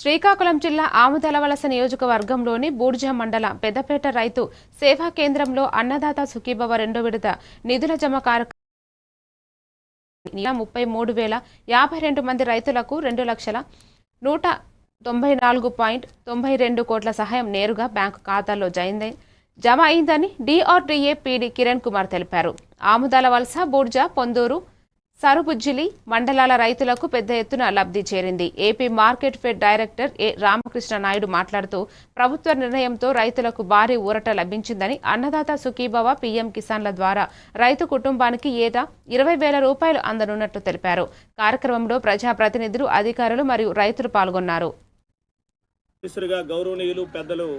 శ్రీకాకుళం జిల్లా ఆముదలవలస నియోజకవర్గంలోని బూర్జ మండల పెద్దపేట రైతు సేవా కేంద్రంలో అన్నదాత సుఖీభవ రెండో విడత నిధుల జమ కార్యక్రమం 33,052 మంది రైతులకు 2,194.92 కోట్ల సహాయం నేరుగా బ్యాంకు ఖాతాల్లో జమ అయిందని డిఆర్డీఏ పీడీ కిరణ్ కుమార్ తెలిపారు. ఆముదలవలస, బూర్జ, పొందూరు, సరుబుజ్జిలి మండలాల రైతులకు పెద్ద ఎత్తున లబ్ధి చేరింది. ఏపీ మార్కెట్ ఫెడ్ డైరెక్టర్ ఏ రామకృష్ణ నాయుడు మాట్లాడుతూ ప్రభుత్వ నిర్ణయంతో రైతులకు భారీ ఊరట లభించిందని, అన్నదాత సుఖీభవ, పీఎం కిసాన్ల ద్వారా రైతు కుటుంబానికి ఏటా 20,000 రూపాయలు అందనున్నట్లు తెలిపారు. కార్యక్రమంలో ప్రజాప్రతినిధులు, అధికారులు మరియు రైతులు పాల్గొన్నారు. గౌరవనీయులు పెద్దలు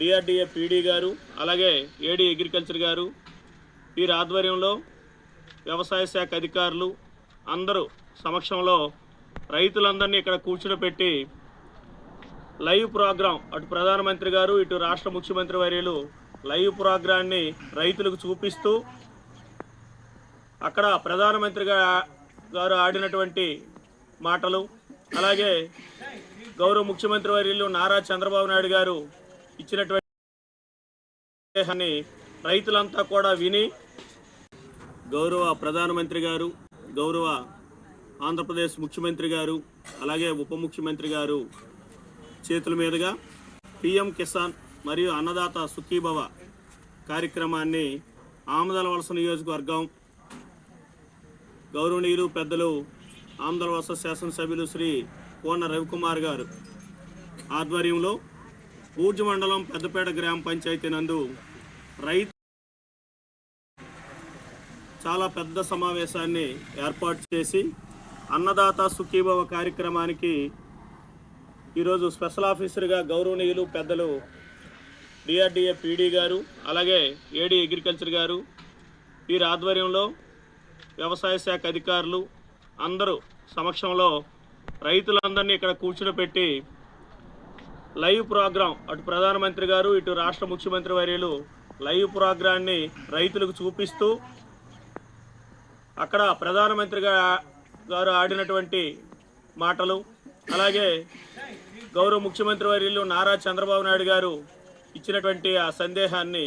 డిఆర్డీఏ పీడీ గారు, అలాగే ఏడీ అగ్రికల్చర్ గారు, వీరి ఆధ్వర్యంలో వ్యవసాయ శాఖ అధికారులు అందరూ సమక్షంలో రైతులందరినీ ఇక్కడ కూర్చునిపెట్టి లైవ్ ప్రోగ్రాం, అటు ప్రధానమంత్రి గారు, ఇటు రాష్ట్ర ముఖ్యమంత్రి వర్యులు లైవ్ ప్రోగ్రాన్ని రైతులకు చూపిస్తూ అక్కడ ప్రధానమంత్రి గారు ఆడినటువంటి మాటలు, అలాగే గౌరవ ముఖ్యమంత్రి వర్యులు నారా చంద్రబాబు నాయుడు గారు ఇచ్చినటువంటి రైతులంతా కూడా విని గౌరవ ప్రధానమంత్రి గారు, గౌరవ ఆంధ్రప్రదేశ్ ముఖ్యమంత్రి గారు, అలాగే ఉప ముఖ్యమంత్రి గారు చేతుల మీదుగా పీఎం కిసాన్ మరియు అన్నదాత సుఖీభవ కార్యక్రమాన్ని ఆముదలవలస నియోజకవర్గం గౌరవనీయులు పెద్దలు ఆముదలవలస శాసనసభ్యులు శ్రీ కోన రవికుమార్ గారు ఆధ్వర్యంలో బూర్జ మండలం పెద్దపేట గ్రామ పంచాయతీ నందు రైతు చాలా పెద్ద సమావేశాన్ని ఏర్పాటు చేసి అన్నదాత సుఖీభవ కార్యక్రమానికి ఈరోజు స్పెషల్ ఆఫీసర్గా గౌరవనీయులు పెద్దలు డిఆర్డీఏ పీడీ గారు, అలాగే ఏడీ అగ్రికల్చర్ గారు, వీరి ఆధ్వర్యంలో వ్యవసాయ శాఖ అధికారులు అందరూ సమక్షంలో రైతులందరినీ ఇక్కడ కూర్చునిపెట్టి లైవ్ ప్రోగ్రాం, అటు ప్రధానమంత్రి గారు, ఇటు రాష్ట్ర ముఖ్యమంత్రి వర్యులు లైవ్ ప్రోగ్రాన్ని రైతులకు చూపిస్తూ అక్కడ ప్రధానమంత్రి గారు ఆడినటువంటి మాటలు, అలాగే గౌరవ ముఖ్యమంత్రి వర్యులు నారా చంద్రబాబు నాయుడు గారు ఇచ్చినటువంటి ఆ సందేశాన్ని